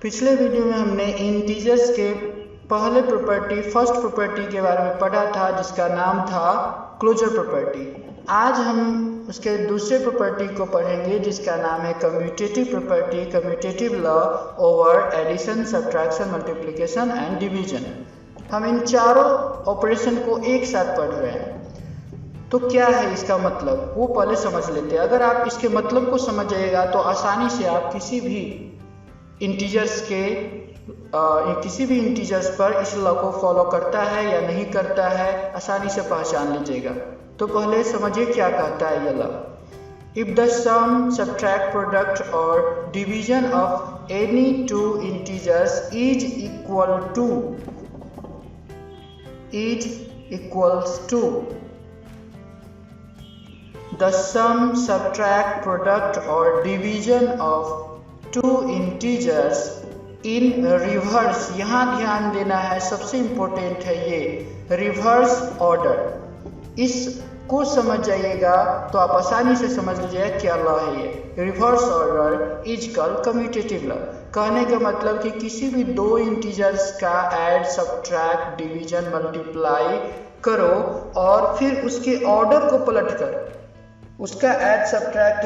पिछले वीडियो में हमने इंटीजर्स के पहले प्रॉपर्टी फर्स्ट प्रॉपर्टी के बारे में पढ़ा था जिसका नाम था क्लोजर प्रॉपर्टी। आज हम उसके दूसरे प्रॉपर्टी को पढ़ेंगे जिसका नाम है commutative property, commutative law over addition, subtraction, multiplication and division. हम इन चारों ऑपरेशन को एक साथ पढ़ रहे हैं। तो क्या है इसका मतलब वो पहले समझ लेते हैं। अगर आप इसके मतलब को समझ जाइएगा तो आसानी से आप किसी भी इंटीजर्स पर इस लॉ को फॉलो करता है या नहीं करता है आसानी से पहचान लीजिएगा। तो पहले समझिए क्या कहता है ये law. If the sum, subtract, product और division of any two integers is equals to the sum, subtract, product or division of two integers in reverse। यहाँ ध्यान देना है, सबसे इम्पोर्टेंट है ये रिवर्स ऑर्डर। इसको समझ जाइएगा तो आप आसानी से समझ लीजिएगा क्या लॉ है ये। Reverse order is called commutative law. कहने का मतलब कि किसी भी दो इंटीजर्स का ऐड, सब्ट्रैक्ट, डिवीजन, मल्टीप्लाई करो और फिर उसके ऑर्डर को पलट कर उसका ऐड, सब्ट्रैक्ट,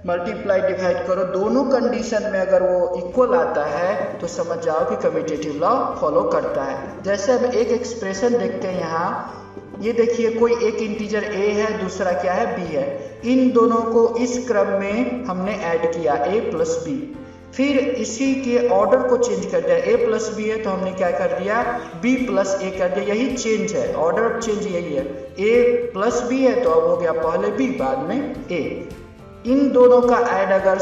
मल्टीप्लाई, डिवाइड करो। दोनों कंडीशन में अगर वो इक्वल आता है तो समझ जाओ कि कम्यूटेटिव लॉ फॉलो करता है। जैसे अब एक एक्सप्रेशन देखते हैं यहाँ, ये देखिए कोई एक इंटीजर a है, दूसरा क्या है b है। इन दोनों को इस क्रम में हमने ऐड किया a प्लस b, फिर इसी के ऑर्डर को चेंज कर दिया। a प्लस बी है तो हमने क्या कर दिया b प्लस a कर दिया। यही चेंज है, ऑर्डर ऑफ चेंज यही है। a प्लस b है तो अब हो गया पहले b बाद में a। इन दोनों का ऐड अगर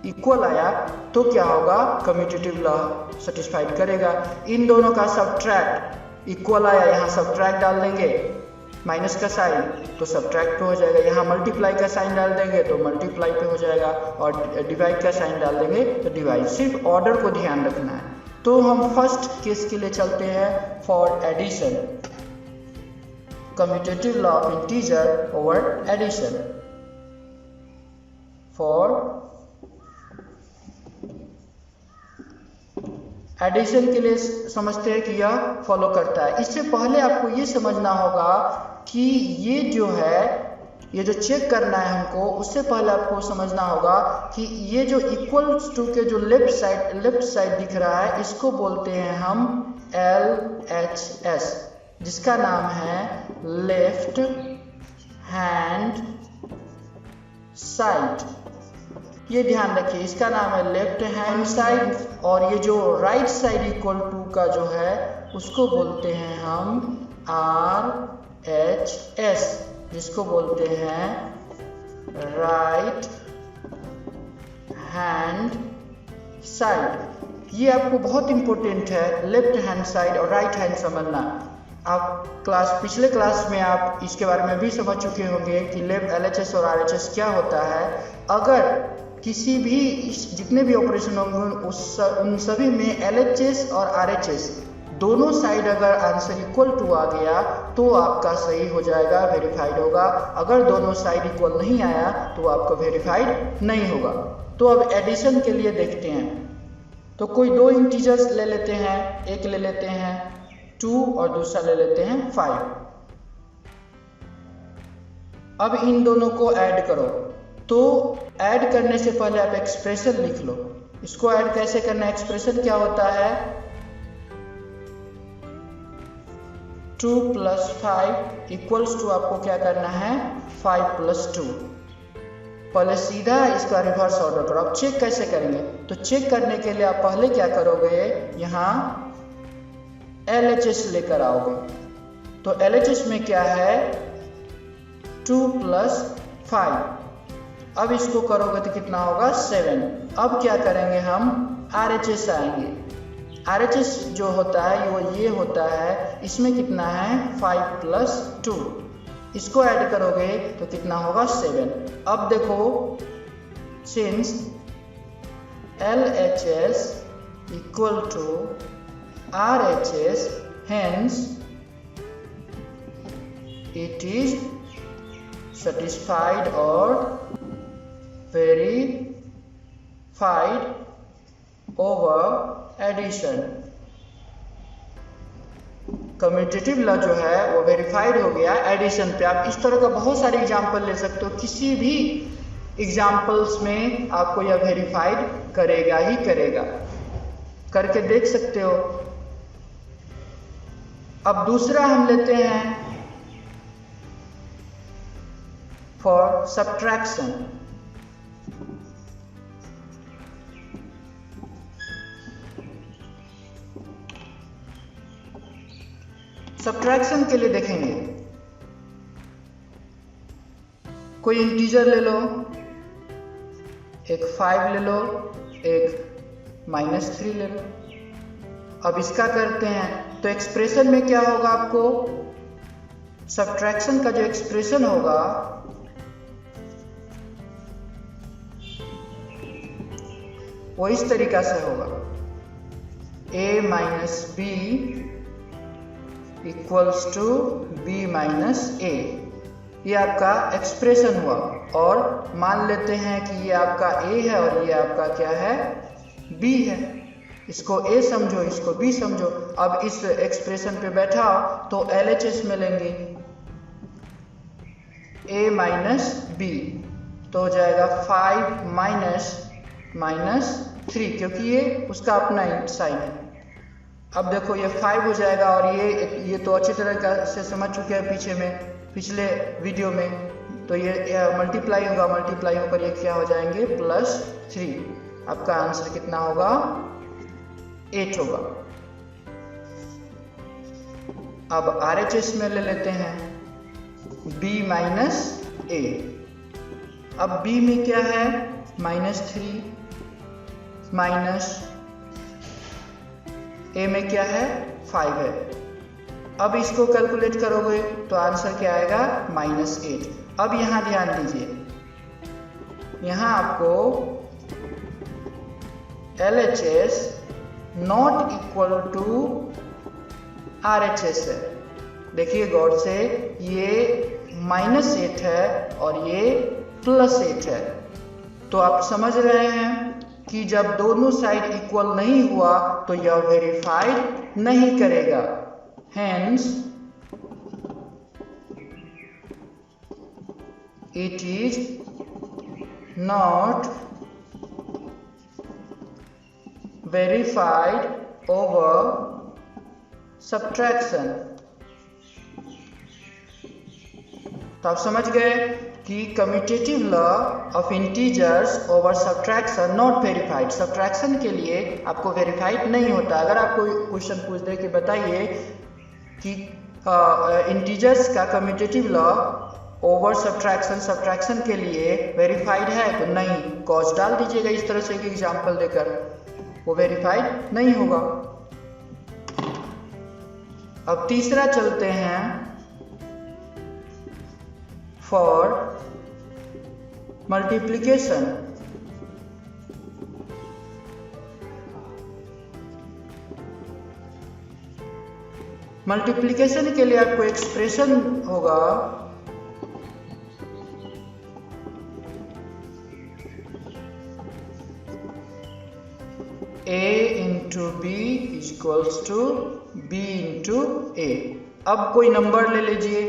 इक्वल आया तो क्या होगा, कम्यूटेटिव लॉ सेटिस्फाइड करेगा। इन दोनों का सब्ट्रैक्ट इक्वल आया, यहाँ सब्ट्रैक्ट डाल देंगे माइनस का साइन तो सब्ट्रैक्ट पे हो जाएगा। यहाँ मल्टीप्लाई का साइन डाल देंगे तो मल्टीप्लाई पे हो जाएगा और डिवाइड का साइन डाल देंगे तो डिवाइड। सिर्फ ऑर्डर को ध्यान रखना है। तो हम फर्स्ट केस के लिए चलते हैं, for addition, commutative law of integer over addition. For addition के लिए समझते हैं कि यह फॉलो करता है। इससे पहले आपको ये समझना होगा कि ये जो है, ये जो चेक करना है हमको, उससे पहले आपको समझना होगा कि ये जो इक्वल्स टू के जो लेफ्ट साइड दिख रहा है इसको बोलते हैं हम LHS, जिसका नाम है लेफ्ट हैंड साइड। ये ध्यान रखिए, इसका नाम है लेफ्ट हैंड साइड। और ये जो राइट साइड इक्वल टू का जो है उसको बोलते हैं हम RHS, जिसको बोलते हैं राइट हैंड साइड। ये आपको बहुत इंपॉर्टेंट है, लेफ्ट हैंड साइड और राइट हैंड समझना। आप पिछले क्लास में आप इसके बारे में भी समझ चुके होंगे कि LHS और RHS क्या होता है। अगर किसी भी जितने भी ऑपरेशन होंगे उन सभी में LHS और RHS दोनों साइड अगर आंसर इक्वल टू आ गया तो आपका सही हो जाएगा, वेरीफाइड होगा। अगर दोनों साइड इक्वल नहीं आया तो आपका वेरीफाइड नहीं होगा। तो अब एडिशन के लिए देखते हैं। तो कोई दो इंटीजर्स ले लेते हैं, एक ले लेते हैं 2 और दूसरा ले लेते हैं 5। अब इन दोनों को ऐड करो। तो ऐड करने से पहले आप एक्सप्रेशन लिख लो। इसको ऐड कैसे करना है, एक्सप्रेशन क्या होता है 2 प्लस 5 इक्वल्स टू आपको क्या करना है 5 प्लस 2। पहले सीधा इसका रिवर्स ऑर्डर करो। आप चेक कैसे करेंगे, तो चेक करने के लिए आप पहले क्या करोगे, यहाँ LHS लेकर आओगे। तो LHS में क्या है 2 प्लस 5। अब इसको करोगे तो कितना होगा 7। अब क्या करेंगे हम RHS आएंगे। RHS जो होता है वो ये होता है, इसमें कितना है 5 प्लस 2। इसको ऐड करोगे तो कितना होगा 7। अब देखो, since LHS equal to RHS, hence it is satisfied or verified over addition. Commutative law जो है वो वेरीफाइड हो गया एडिशन पे। आप इस तरह का बहुत सारे एग्जाम्पल ले सकते हो, किसी भी एग्जाम्पल्स में आपको यह वेरीफाइड करेगा ही करेगा, करके देख सकते हो। अब दूसरा हम लेते हैं फॉर सब्ट्रैक्शन। सब्ट्रैक्शन के लिए देखेंगे, कोई इंटीजर ले लो, एक 5 ले लो, एक -3 ले लो। अब इसका करते हैं तो एक्सप्रेशन में क्या होगा, आपको सब्ट्रैक्शन का जो एक्सप्रेशन होगा वो इस तरीका से होगा, a minus B equals to b minus a। ये आपका एक्सप्रेशन हुआ। और मान लेते हैं कि ये आपका a है और ये आपका क्या है, b है। इसको a समझो, इसको b समझो। अब इस एक्सप्रेशन पे बैठाओ तो LHS में लेंगे a माइनस b, तो हो जाएगा 5 माइनस 3, क्योंकि ये उसका अपना साइन है। अब देखो ये 5 हो जाएगा और ये तो अच्छी तरह से समझ चुके हैं पिछले वीडियो में। तो ये मल्टीप्लाई होगा, मल्टीप्लाई होकर ये क्या हो जाएंगे, +3। आपका आंसर कितना होगा, 8 होगा। अब RHS में ले लेते हैं b माइनस a। अब b में क्या है, -3 माइनस a में क्या है, 5 है। अब इसको कैलकुलेट करोगे तो आंसर क्या आएगा, -8। अब यहां ध्यान दीजिए, यहां आपको LHS not equal to RHS है। देखिए गौर से, ये -8 है और ये +8 है। तो आप समझ रहे हैं कि जब दोनों साइड इक्वल नहीं हुआ तो यह वेरीफाइड नहीं करेगा। Hence it is not verified over subtraction. तो आप समझ गए कि commutative law of integers over subtraction not verified. Subtraction के लिए आपको वेरीफाइड नहीं होता। अगर आपको क्वेश्चन पूछ दे कि बताइए कि इंटीजर्स का कम्यूटेटिव लॉ ओवर सब्ट्रैक्शन के लिए वेरीफाइड है, तो नहीं, कॉज डाल दीजिएगा इस तरह से एक एग्जाम्पल देकर, वो वेरीफाइड नहीं होगा। अब तीसरा चलते हैं फॉर मल्टीप्लिकेशन। मल्टीप्लिकेशन के लिए आपको एक्सप्रेशन होगा a into B equals to b into a। अब कोई नंबर ले लीजिए,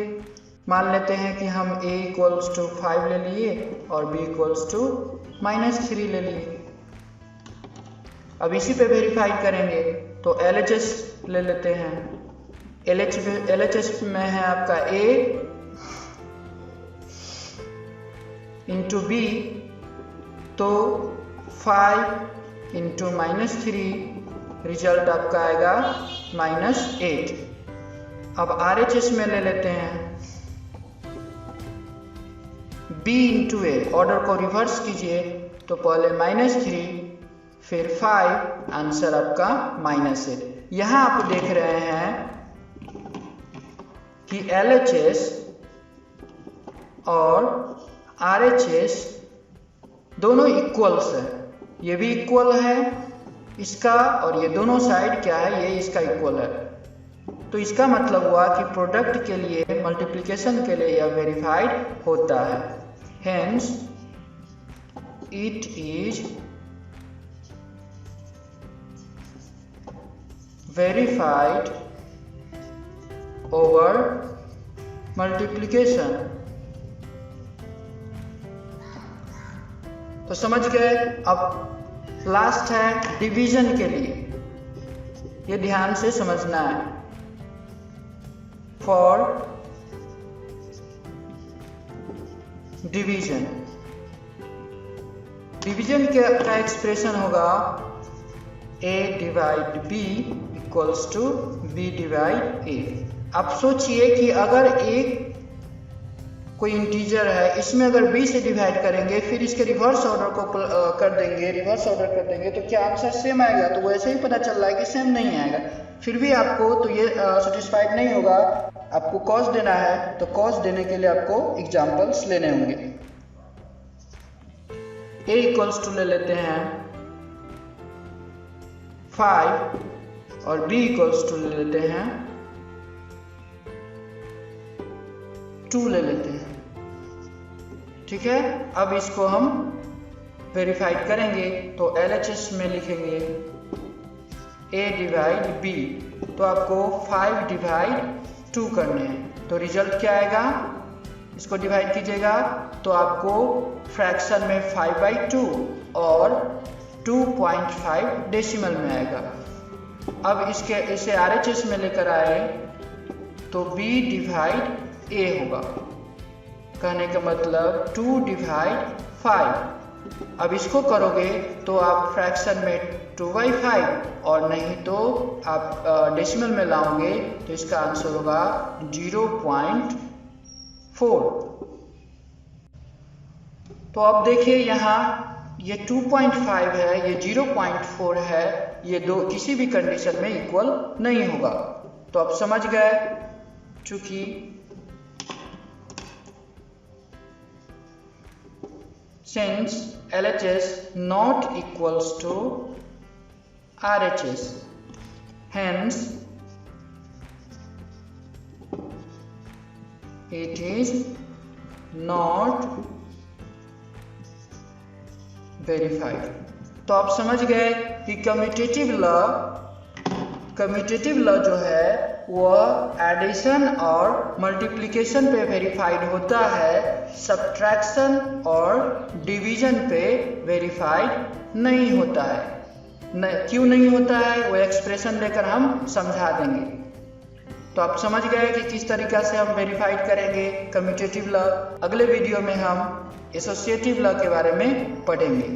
मान लेते हैं कि हम a इक्वल्स टू 5 ले लिए और b इक्वल्स टू -3 ले लिए। अब इसी पे वेरीफाई करेंगे तो LHS ले लेते हैं। LHS में है आपका a इंटू b, तो 5 इंटू -3 रिजल्ट आपका आएगा -8। अब RHS में ले लेते हैं b इंटू a। ऑर्डर को रिवर्स कीजिए तो पहले -3 फिर 5, आंसर आपका -8। यहां आप देख रहे हैं कि LHS और RHS दोनों इक्वल्स है। ये भी इक्वल है इसका, और ये दोनों साइड क्या है, ये इसका इक्वल है। तो इसका मतलब हुआ कि प्रोडक्ट के लिए, मल्टीप्लिकेशन के लिए यह वेरीफाइड होता है। Hence it is verified over multiplication. तो समझ गए। अब लास्ट है डिवीजन के लिए, ये ध्यान से समझना है। फॉर डिवीजन, डिवीजन का एक्सप्रेशन होगा a divide b equals to b divide a। अब सोचिए कि अगर एक कोई इंटीजर है, इसमें अगर b से डिवाइड करेंगे, फिर इसके रिवर्स ऑर्डर को कर देंगे तो क्या आंसर सेम आएगा? तो वैसे ही पता चल रहा है कि सेम नहीं आएगा। फिर भी आपको तो ये सेटिस्फाइड नहीं होगा, आपको कॉस देना है। तो कॉस देने के लिए आपको एग्जांपल्स लेने होंगे। a इक्वल्स टू ले लेते हैं 5 और b इक्वल्स टू ले लेते हैं 2 ले लेते हैं। ठीक है, अब इसको हम वेरीफाइड करेंगे। तो LHS में लिखेंगे a डिवाइड b, तो आपको 5 डिवाइड 2 करने हैं। तो रिजल्ट क्या आएगा? इसको डिवाइड कीजिएगा तो आपको फ्रैक्शन में 5/2 और 2.5 डेसिमल में आएगा। अब इसे RHS में लेकर आए तो b डिवाइड a होगा। कहने का मतलब 2 डिवाइड 5। अब इसको करोगे तो आप फ्रैक्शन में 2/5 और नहीं तो आप डेसिमल में लाओगे तो इसका आंसर होगा 0.4। तो अब देखिए यहाँ ये 2.5 है, ये 0.4 है, ये दो किसी भी कंडीशन में इक्वल नहीं होगा। तो आप समझ गए, चूंकि since LHS not equals to RHS, hence it is not verified। तो आप समझ गए कि कम्यूटेटिव लॉ जो है वह एडिशन और मल्टीप्लिकेशन पे वेरीफाइड होता है, सब्ट्रैक्शन और डिवीजन पे वेरीफाइड नहीं होता है। क्यों नहीं होता है वो एक्सप्रेशन लेकर हम समझा देंगे। तो आप समझ गए कि किस तरीक़ा से हम वेरीफाइड करेंगे कम्यूटेटिव लॉ। अगले वीडियो में हम एसोसिएटिव लॉ के बारे में पढ़ेंगे।